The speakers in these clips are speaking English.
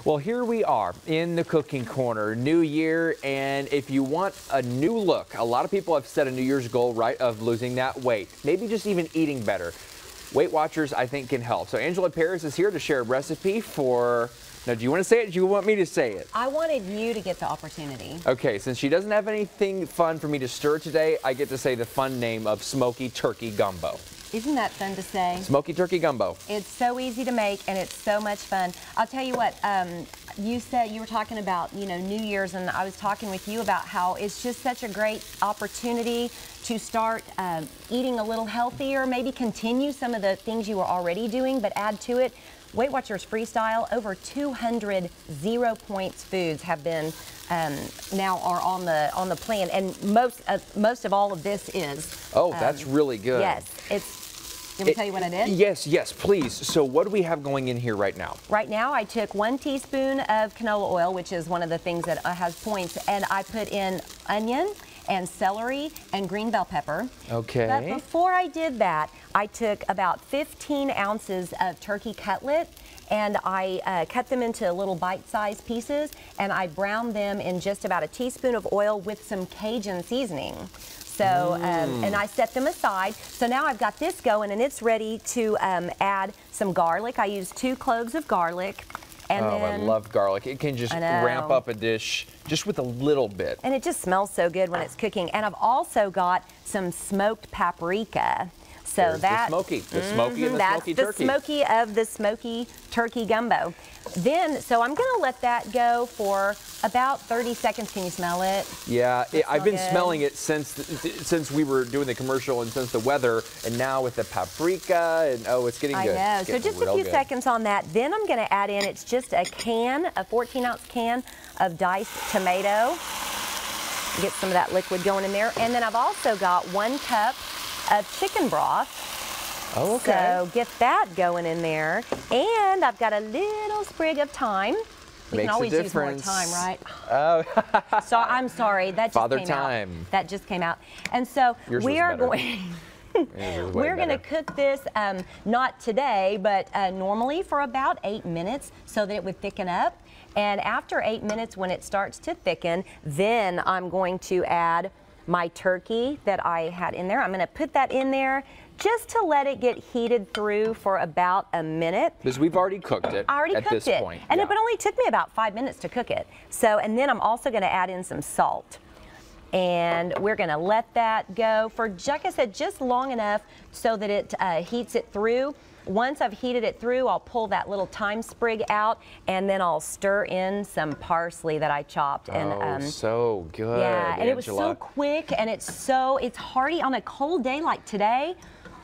Well, here we are in the cooking corner, new year, and if you want a new look, a lot of people have set a New Year's goal, right, of losing that weight, maybe just even eating better. Weight Watchers, I think, can help. So Angela Paris is here to share a recipe for, now do you want to say it or do you want me to say it? I wanted you to get the opportunity. Okay, since she doesn't have anything fun for me to stir today, I get to say the fun name of Smoky Turkey Gumbo. Isn't that fun to say? Smoky Turkey Gumbo. It's so easy to make and it's so much fun. I'll tell you what, you said you were talking about, New Year's, and I was talking with you about how it's just such a great opportunity to start eating a little healthier, maybe continue some of the things you were already doing, but add to it. Weight Watchers Freestyle, over 200 0 points foods have been now are on the plan, and most of all of this is. Oh, that's really good. Yes, it's. Let me tell you what I did? Yes, please. So what do we have going in here right now? Right now, I took 1 teaspoon of canola oil, which is one of the things that has points, and I put in onion and celery and green bell pepper. Okay. But before I did that, I took about 15 ounces of turkey cutlet, and I cut them into little bite-sized pieces, and I browned them in just about a teaspoon of oil with some Cajun seasoning. So, and I set them aside. So now I've got this going, and it's ready to add some garlic. I used 2 cloves of garlic. And I love garlic. It can just ramp up a dish just with a little bit. And it just smells so good when it's cooking. And I've also got some smoked paprika. So that's the smoky and the smoky turkey. That's the smoky of the smoky turkey gumbo. Then, so I'm going to let that go for about 30 seconds. Can you smell it? Yeah, I've been smelling it since we were doing the commercial and since the weather, and now with the paprika, and it's getting good. I know. So just a few seconds on that. Then I'm going to add in, it's just a 14-ounce can of diced tomato. Get some of that liquid going in there. And then I've also got 1 cup of chicken broth. Oh, okay. So get that going in there. And I've got a little sprig of thyme. We can always use more thyme, right? Oh. So I'm sorry, that just Father came Time. out. That just came out. And so we are going we're going to cook this not today, but normally for about 8 minutes so that it would thicken up. And after 8 minutes, when it starts to thicken, then I'm going to add my turkey that I had in there. I'm going to put that in there just to let it get heated through for about a minute. Because we've already cooked it. I already cooked it. At this point. And it only took me about 5 minutes to cook it. So, and then I'm also going to add in some salt. And we're going to let that go for, like I said, just long enough so that it heats it through. Once I've heated it through, I'll pull that little thyme sprig out, and then I'll stir in some parsley that I chopped. And so good. Yeah, Angela. and it was so quick, and it's hearty on a cold day like today.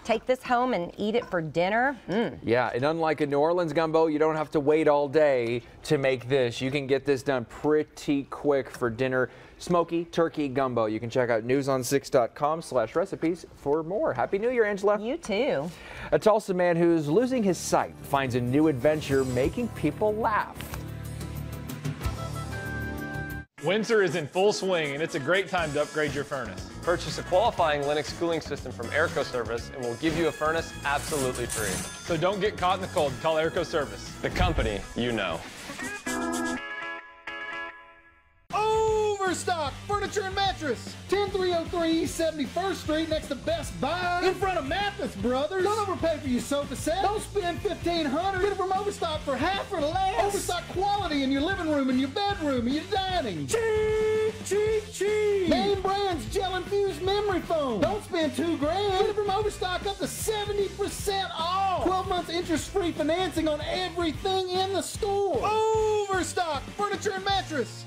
Take this home and eat it for dinner. Yeah, and unlike a New Orleans gumbo, you don't have to wait all day to make this. You can get this done pretty quick for dinner. Smoky Turkey Gumbo. You can check out newson6.com/recipes for more. Happy New Year, Angela. You too. A Tulsa man who's losing his sight finds a new adventure making people laugh. Winter is in full swing, and it's a great time to upgrade your furnace. Purchase a qualifying Lennox cooling system from Airco Service, and we'll give you a furnace absolutely free. So don't get caught in the cold. Call Airco Service. The company you know. Overstock Furniture and Mattress, 10303 East 71st Street, next to Best Buy, in front of Mathis Brothers. Don't overpay for your sofa set. Don't spend $1,500. Get it from Overstock for half or less. Overstock quality in your living room, and your bedroom, and your dining. Cheap, cheap, cheap. Name brands, gel-infused memory foam. Don't spend $2 grand. Get it from Overstock up to 70% off. 12 months interest-free financing on everything in the store. Overstock Furniture and Mattress.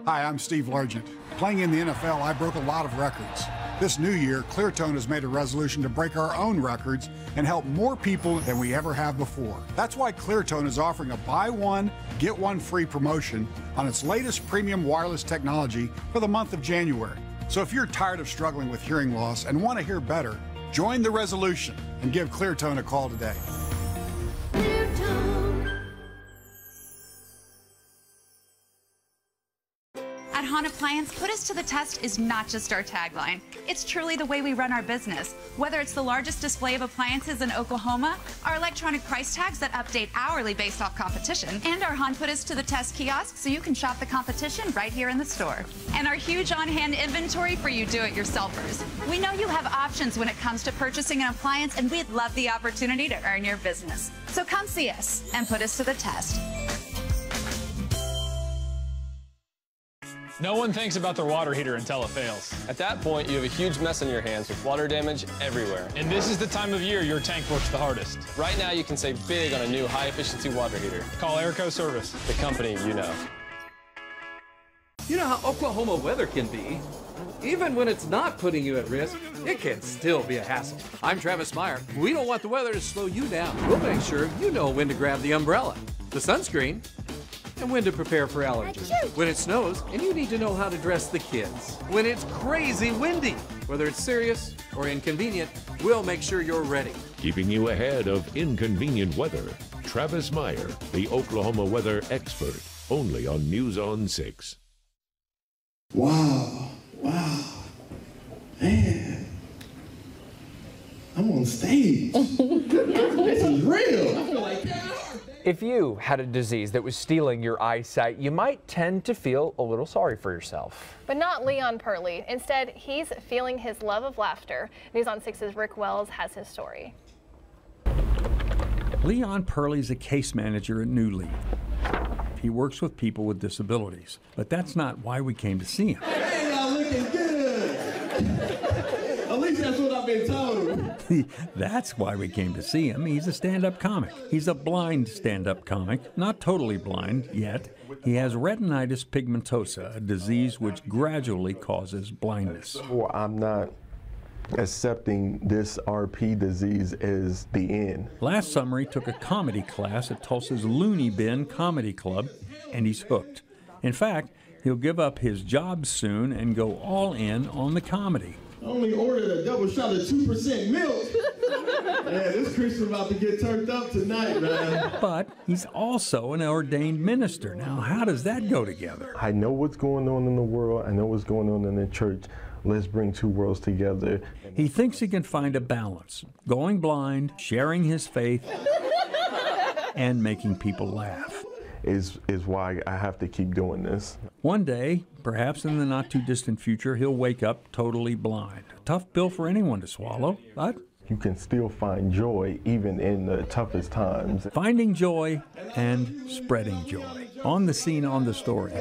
Hi, I'm Steve Largent. Playing in the NFL, I broke a lot of records. This new year, Cleartone has made a resolution to break our own records and help more people than we ever have before. That's why Cleartone is offering a buy one, get one free promotion on its latest premium wireless technology for the month of January. So if you're tired of struggling with hearing loss and want to hear better, join the resolution and give Cleartone a call today. At Hahn Appliance, put us to the test is not just our tagline. It's truly the way we run our business. Whether it's the largest display of appliances in Oklahoma, our electronic price tags that update hourly based off competition, and our Hahn Put Us to the Test kiosk so you can shop the competition right here in the store. And our huge on-hand inventory for you do-it-yourselfers. We know you have options when it comes to purchasing an appliance, and we'd love the opportunity to earn your business. So come see us and put us to the test. No one thinks about their water heater until it fails. At that point, you have a huge mess on your hands with water damage everywhere. And this is the time of year your tank works the hardest. Right now, you can save big on a new high-efficiency water heater. Call Airco Service, the company you know. You know how Oklahoma weather can be. Even when it's not putting you at risk, it can still be a hassle. I'm Travis Meyer. We don't want the weather to slow you down. We'll make sure you know when to grab the umbrella, the sunscreen, and when to prepare for allergies. When it snows, and you need to know how to dress the kids. When it's crazy windy, whether it's serious or inconvenient, we'll make sure you're ready. Keeping you ahead of inconvenient weather, Travis Meyer, the Oklahoma weather expert, only on News on 6. Wow, man, I'm on stage. This is real. I feel like If you had a disease that was stealing your eyesight, you might tend to feel a little sorry for yourself. But not Leon Perley. Instead, he's feeling his love of laughter. News on 6's Rick Wells has his story. Leon Perley's a case manager at New Lead. He works with people with disabilities, but that's not why we came to see him. Hey, y'all looking good. At least that's what I've been told. That's why we came to see him. He's a stand-up comic. He's a blind stand-up comic, not totally blind yet. He has retinitis pigmentosa, a disease which gradually causes blindness. Well, I'm not accepting this RP disease as the end. Last summer, he took a comedy class at Tulsa's Looney Bin Comedy Club, and he's hooked. In fact, he'll give up his job soon and go all in on the comedy. I only ordered a double shot of 2% milk. Yeah, this Christian about to get turned up tonight, man. But he's also an ordained minister. Now, how does that go together? I know what's going on in the world. I know what's going on in the church. Let's bring two worlds together. He thinks he can find a balance, going blind, sharing his faith, and making people laugh. Is why I have to keep doing this. One day, perhaps in the not-too-distant future, he'll wake up totally blind. A tough pill for anyone to swallow, but you can still find joy even in the toughest times. Finding joy and spreading joy. On the scene, on the story.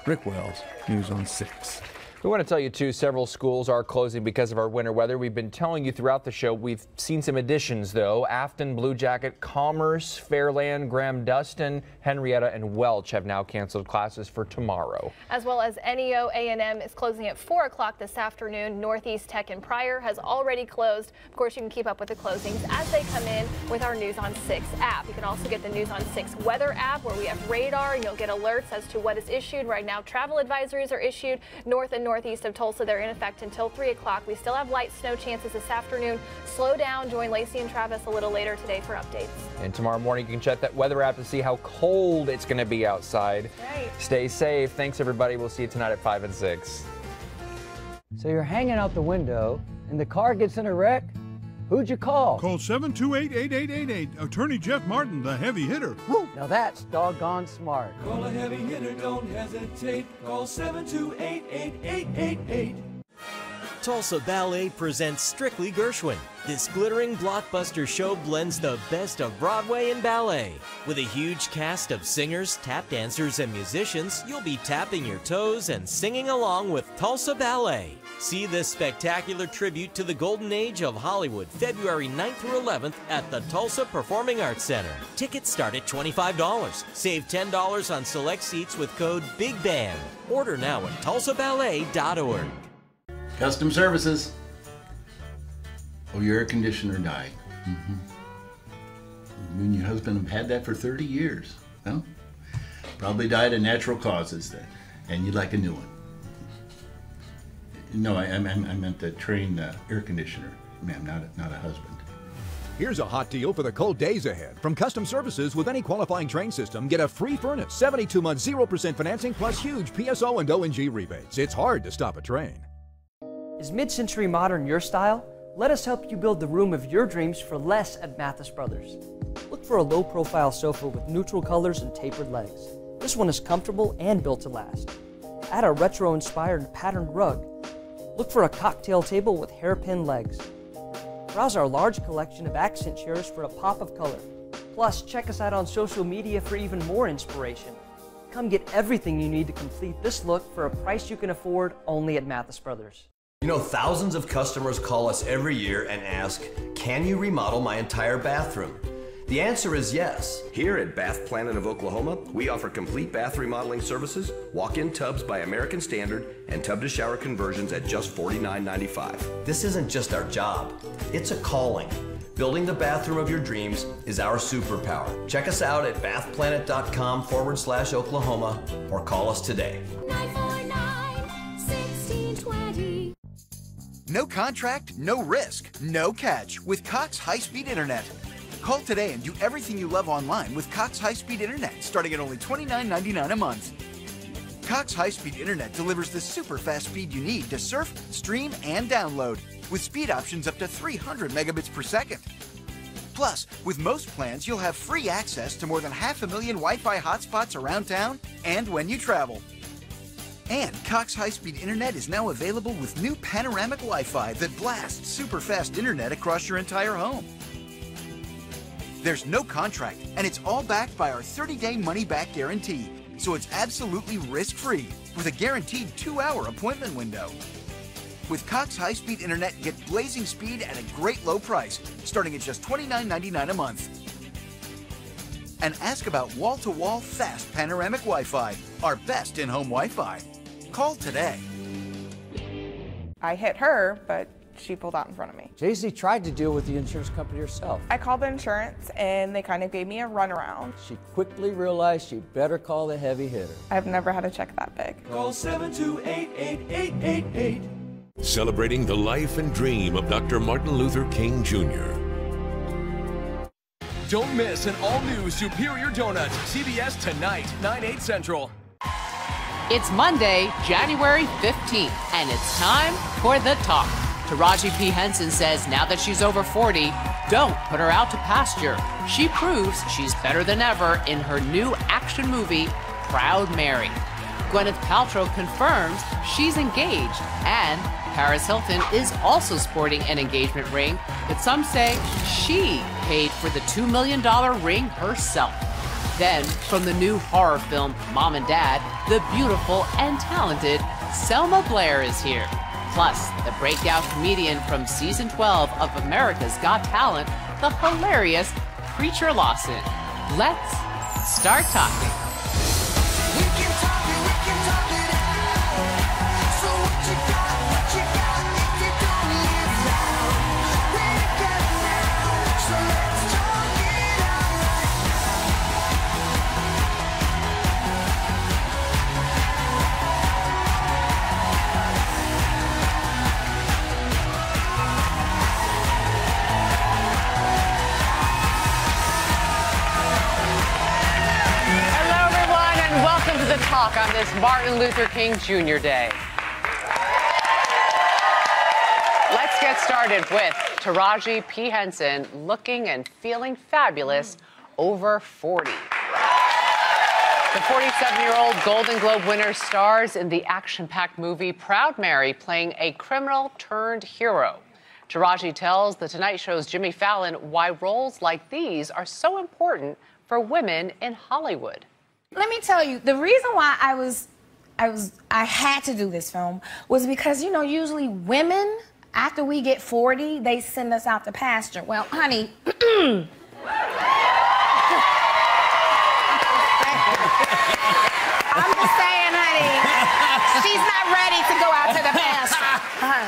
Rick Wells, News on 6. We want to tell you, too, several schools are closing because of our winter weather. We've been telling you throughout the show. We've seen some additions, though. Afton, Blue Jacket, Commerce, Fairland, Graham-Dustin, Henrietta, and Welch have now canceled classes for tomorrow. As well as NEO A&M is closing at 4 o'clock this afternoon. Northeast Tech and Pryor has already closed. Of course, you can keep up with the closings as they come in with our News on 6 app. You can also get the News on 6 weather app where we have radar and you'll get alerts as to what is issued. Right now, travel advisories are issued north and northeast of Tulsa. They're in effect until 3 o'clock. We still have light snow chances this afternoon. Slow down. Join Lacey and Travis a little later today for updates. And tomorrow morning, you can check that weather app to see how cold it's going to be outside. Right. Stay safe. Thanks, everybody. We'll see you tonight at 5 and 6. So you're hanging out the window, and the car gets in a wreck? Who'd you call? Call 728-8888. Attorney Jeff Martin, the heavy hitter. Woo! Now that's doggone smart. Call a heavy hitter, don't hesitate. Call 728-8888. Tulsa Ballet presents Strictly Gershwin. This glittering blockbuster show blends the best of Broadway and ballet. With a huge cast of singers, tap dancers, and musicians, you'll be tapping your toes and singing along with Tulsa Ballet. See this spectacular tribute to the golden age of Hollywood, February 9th through 11th at the Tulsa Performing Arts Center. Tickets start at $25. Save $10 on select seats with code BIGBAND. Order now at tulsaballet.org. Custom services. Oh, your air conditioner died. You and your husband have had that for 30 years. Well, probably died of natural causes then, and you'd like a new one. No, I meant the train air conditioner, ma'am, not a husband. Here's a hot deal for the cold days ahead. From Custom Services, with any qualifying train system, get a free furnace, 72-month 0% financing plus huge PSO and ONG rebates. It's hard to stop a train. Is mid-century modern your style? Let us help you build the room of your dreams for less at Mathis Brothers. Look for a low-profile sofa with neutral colors and tapered legs. This one is comfortable and built to last. Add a retro-inspired patterned rug. Look for a cocktail table with hairpin legs. Browse our large collection of accent chairs for a pop of color. Plus, check us out on social media for even more inspiration. Come get everything you need to complete this look for a price you can afford only at Mathis Brothers. You know, thousands of customers call us every year and ask, can you remodel my entire bathroom? The answer is yes. Here at Bath Planet of Oklahoma, we offer complete bath remodeling services, walk-in tubs by American Standard, and tub-to-shower conversions at just $49.95. This isn't just our job, it's a calling. Building the bathroom of your dreams is our superpower. Check us out at bathplanet.com/Oklahoma or call us today. 949-1620. No contract, no risk, no catch with Cox High-Speed Internet. Call today and do everything you love online with Cox High-Speed Internet, starting at only $29.99 a month. Cox High-Speed Internet delivers the super fast speed you need to surf, stream, and download, with speed options up to 300 megabits per second. Plus, with most plans, you'll have free access to more than 500,000 Wi-Fi hotspots around town and when you travel. And Cox High-Speed Internet is now available with new panoramic Wi-Fi that blasts super fast internet across your entire home. There's no contract, and it's all backed by our 30-day money-back guarantee, so it's absolutely risk-free with a guaranteed 2-hour appointment window. With Cox High-Speed Internet, get blazing speed at a great low price, starting at just $29.99 a month. And ask about wall-to-wall fast panoramic Wi-Fi, our best in-home Wi-Fi. Call today. I hit her, but she pulled out in front of me. Jay-Z tried to deal with the insurance company herself. I called the insurance and they kind of gave me a runaround. She quickly realized she better call the heavy hitter. I've never had a check that big. Call 728-8888. Celebrating the life and dream of Dr. Martin Luther King Jr. Don't miss an all-new Superior Donuts, CBS tonight, 9/8 Central. It's Monday, January 15th, and it's time for The Talk. Taraji P. Henson says now that she's over 40, don't put her out to pasture. She proves she's better than ever in her new action movie, Proud Mary. Gwyneth Paltrow confirms she's engaged, and Paris Hilton is also sporting an engagement ring, but some say she paid for the $2 million ring herself. Then, from the new horror film Mom and Dad, the beautiful and talented Selma Blair is here. Plus, the breakout comedian from season 12 of America's Got Talent, the hilarious Preacher Lawson. Let's start talking. The Talk on this Martin Luther King Jr. Day. Let's get started with Taraji P. Henson looking and feeling fabulous over 40. The 47-year-old Golden Globe winner stars in the action-packed movie Proud Mary, playing a criminal turned hero. Taraji tells The Tonight Show's Jimmy Fallon why roles like these are so important for women in Hollywood. Let me tell you, the reason why I had to do this film was because, you know, usually women, after we get 40, they send us out to pasture. Well, honey, I'm just saying, honey, she's not ready to go out to the pasture.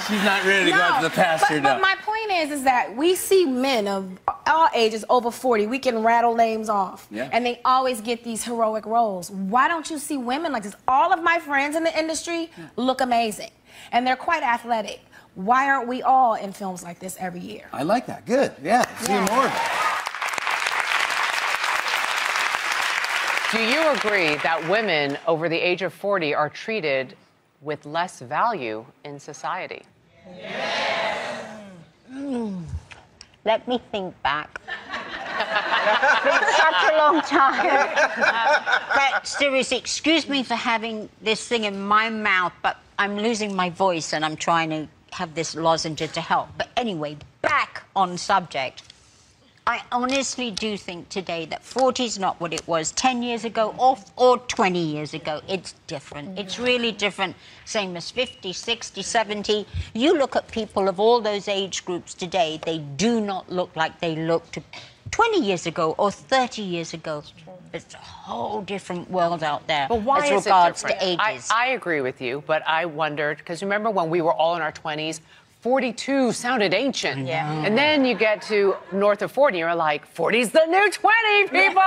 She's not ready to go out to the pasture, but my point is that we see men of all ages over 40, we can rattle names off, and they always get these heroic roles. Why don't you see women like this? All of my friends in the industry look amazing, and they're quite athletic. why aren't we all in films like this every year? I like that. Good. Yeah. See more of it. Do you agree that women over the age of 40 are treated with less value in society? Let me think back. It's been such a long time. But seriously, excuse me for having this thing in my mouth, but I'm losing my voice and I'm trying to have this lozenge to help. But anyway, back on subject. I honestly do think today that 40 is not what it was 10 years ago or 20 years ago. It's different. It's really different. Same as 50, 60, 70. You look at people of all those age groups today, they do not look like they looked 20 years ago or 30 years ago. It's a whole different world out there But why as is regards it different? to ages. I agree with you, but I wondered, because remember when we were all in our 20s, 42 sounded ancient. Yeah. And then you get to north of 40, you're like, 40's the new 20, people!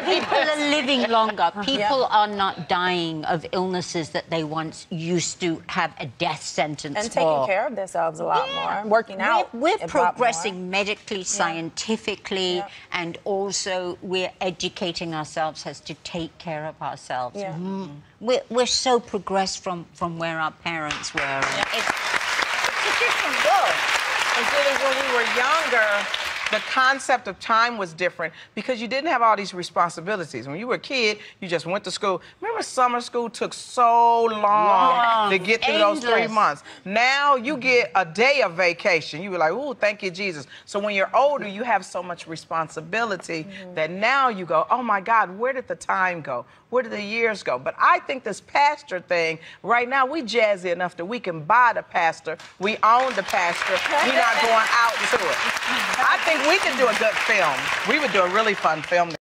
People are living longer. People are not dying of illnesses that they once used to have a death sentence And for. taking care of themselves a lot more, working out. We're a lot progressing more. medically, scientifically, and also we're educating ourselves as to take care of ourselves. Yeah. We're so progressed from where our parents were. It's a different world. And really, when we were younger, the concept of time was different because you didn't have all these responsibilities. When you were a kid, you just went to school. Remember, summer school took so long to get through those 3 months. Now you get a day of vacation. You were like, ooh, thank you, Jesus. So when you're older, you have so much responsibility that now you go, oh my God, where did the time go? Where did the years go? But I think this pastor thing, right now, we jazzy enough that we can buy the pastor. We own the pastor. We're not going out to it. I think we could do a good film. We would do a really fun film.